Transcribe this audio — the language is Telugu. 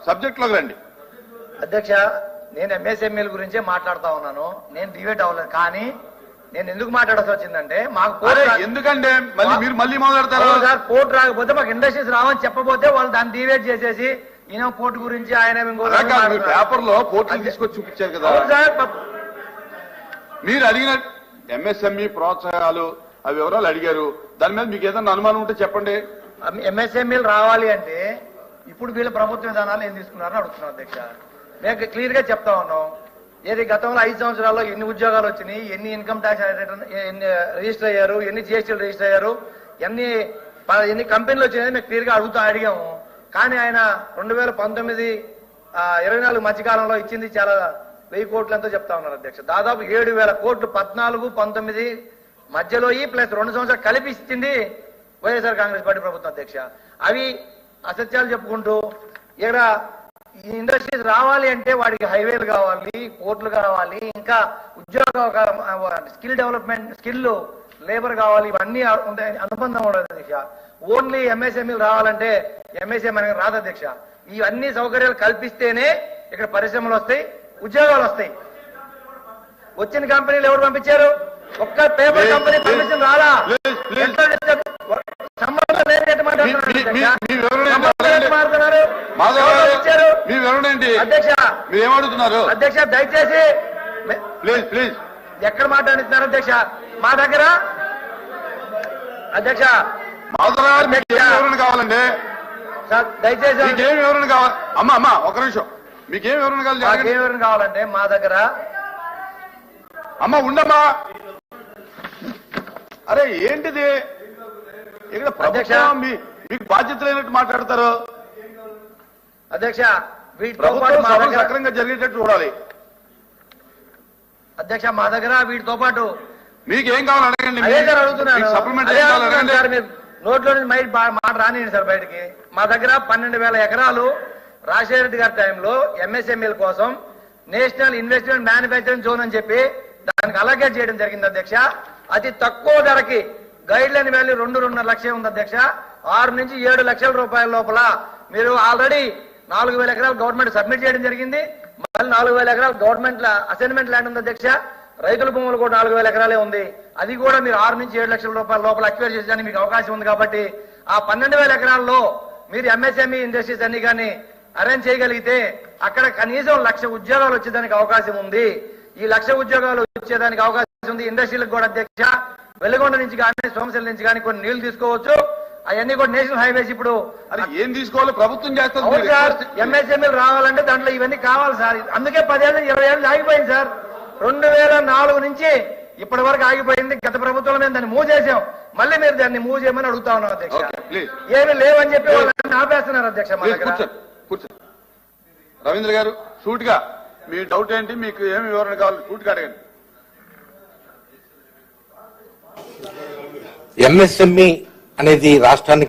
సబ్జెక్ట్ లోకి రండి. అధ్యక్ష, నేను ఎంఎస్ఎంఈల గురించే మాట్లాడుతా ఉన్నాను. నేను డిబేట్ అవ్వలేదు. కానీ నేను ఎందుకు మాట్లాడాల్సి వచ్చిందంటే, మాకు ఎందుకంటే మీరు మళ్ళీ మాట్లాడతారు సార్. పోర్టు రాకపోతే మాకు ఇండస్ట్రీస్ రావని చెప్పబోతే వాళ్ళు దాన్ని డిబేట్ చేసేసి ఈయన పోర్టు గురించి ఆయన పేపర్ లో పోర్టులు తీసుకొచ్చి చూపించారు కదా సార్. మీరు అడిగిన ఎంఎస్ఎంఈ ప్రోత్సాహాలు అవి వివరాలు అడిగారు. దాని మీద మీకు ఏదైనా అనుమానం ఉంటే చెప్పండి. ఎంఎస్ఎంఈలు రావాలి అంటే ఇప్పుడు వీళ్ళ ప్రభుత్వ విధానాలు ఏం తీసుకున్నారని అడుగుతున్నాం అధ్యక్ష. మేము క్లియర్ గా చెప్తా ఉన్నాం. ఏది గతంలో 5 సంవత్సరాల్లో ఎన్ని ఉద్యోగాలు వచ్చినాయి, ఎన్ని ఇన్కమ్ ట్యాక్స్ రిజిస్టర్ అయ్యారు, ఎన్ని జిఎస్టీలు రిజిస్టర్ అయ్యారు, ఎన్ని కంపెనీలు వచ్చినాయని మేము క్లియర్ గా అడిగాము. కానీ ఆయన 2019, 24 మధ్యకాలంలో ఇచ్చింది చాలా 1000 కోట్లు ఎంతో చెప్తా ఉన్నారు అధ్యక్ష. దాదాపు 7,000 కోట్లు 14, 19 మధ్యలో ప్లస్ 2 సంవత్సరాలు కలిపి ఇచ్చింది వైఎస్ఆర్ కాంగ్రెస్ పార్టీ ప్రభుత్వం అధ్యక్ష. అవి అసత్యాలు చెప్పుకుంటూ ఇక్కడ ఈ ఇండస్ట్రీస్ రావాలి అంటే వాడికి హైవేలు కావాలి, పోర్టులు కావాలి, ఇంకా ఉద్యోగ స్కిల్ డెవలప్మెంట్, స్కిల్ లేబర్ కావాలి. ఇవన్నీ ఉంటాయి, అనుబంధం ఉండదు అధ్యక్ష. ఓన్లీ ఎంఎస్ఎంఈలు రావాలంటే ఎంఎస్ఎం అనేది రాదు అధ్యక్ష. ఇవన్నీ సౌకర్యాలు కల్పిస్తేనే ఇక్కడ పరిశ్రమలు వస్తాయి, ఉద్యోగాలు వస్తాయి. వచ్చిన కంపెనీలు ఎవరు పంపించారు? ఒక్క పేపర్ కంపెనీ పర్మిషన్ రాలా. సంబంధం లేదు అధ్యక్ష. అధ్యక్ష దయచేసి ప్లీజ్ ఎక్కడ మాట్లాడుతున్నారు అధ్యక్ష? మా దగ్గర అధ్యక్ష కావాలండి సార్, దయచేసి మీకేం వివరణ కావాలి? అమ్మా ఒక నిమిషం, మీకేం వివరణ కావాలి? ఏం వివరణ కావాలంటే మా దగ్గర ఉండమ్మా. అరే ఏంటిది ఇక్కడ ప్రభుత్వం మీకు బాధ్యత లేనట్టు మాట్లాడతారు అధ్యక్ష. ప్రభుత్వం సక్రమంగా జరిగేటట్టు చూడాలి అధ్యక్ష. మా దగ్గర వీటితో పాటు మీకేం కావాలి అడగండి. అడుగుతున్నాను, నోట్లో నుంచి మాట రానియండి సార్ బయటికి. మా దగ్గర 12,000 ఎకరాలు రాజశేఖర రెడ్డి గారి టైంలో ఎంఎస్ఎంఈల కోసం నేషనల్ ఇన్వెస్ట్మెంట్ మ్యానుఫ్యాక్చరింగ్ జోన్ అని చెప్పి దానికి అలకేట్ చేయడం జరిగింది అధ్యక్ష. అతి తక్కువ ధరకి గైడ్ లైన్ వాల్యూ 2.5 లక్షలు ఉంది అధ్యక్ష. 6 నుంచి 7 లక్షల రూపాయల లోపల మీరు ఆల్రెడీ 4,000 ఎకరాలు గవర్నమెంట్ సబ్మిట్ చేయడం జరిగింది. మళ్ళీ 4,000 ఎకరాలు గవర్నమెంట్ అసైన్మెంట్ ల్యాండ్ ఉంది అధ్యక్ష. రైతుల భూములు కూడా 4,000 ఎకరాలే ఉంది. అది కూడా మీరు 6 నుంచి 7 లక్షల రూపాయల లోపల అక్వైర్ చేసేదానికి మీకు అవకాశం ఉంది. కాబట్టి ఆ 12,000 ఎకరాల్లో మీరు ఎంఎస్ఎంఈ ఇండస్ట్రీస్ అన్ని కానీ అరేంజ్ చేయగలిగితే అక్కడ కనీసం 1,00,000 ఉద్యోగాలు వచ్చేదానికి అవకాశం ఉంది. ఈ 1,00,000 ఉద్యోగాలు వచ్చేదానికి అవకాశం ఉంది. ఇండస్ట్రీలకు కూడా అధ్యక్ష వెలుగొండ నుంచి కానీ సోమశిల నుంచి కానీ కొన్ని నీళ్లు తీసుకోవచ్చు. అవన్నీ కూడా నేషనల్ హైవేస్. ఇప్పుడు అది ఏం తీసుకోవాలి ప్రభుత్వం చేస్తుంది సార్. ఎంఎస్ఎంఈలు రావాలంటే దాంట్లో ఇవన్నీ కావాలి సార్. అందుకే 10 ఏళ్ళు 20 ఏళ్ళు ఆగిపోయింది సార్. 2004 నుంచి ఇప్పటి వరకు ఆగిపోయింది. గత ప్రభుత్వంలో మేము దాన్ని మూవ్ చేసాం. మళ్ళీ మీరు దాన్ని మూవ్ చేయమని అడుగుతా ఉన్నాం అధ్యక్ష. ఏమీ లేవని చెప్పి వాళ్ళని ఆపేస్తున్నారు అధ్యక్ష. మా దగ్గర రవీంద్ర గారు సూట్ గా మీ డౌట్ ఏంటి, మీకు ఏమి వివరణ కావాలి సూట్ గా అడగండి. ఎంఎస్ఎంఈ అనేది రాష్ట్రానికి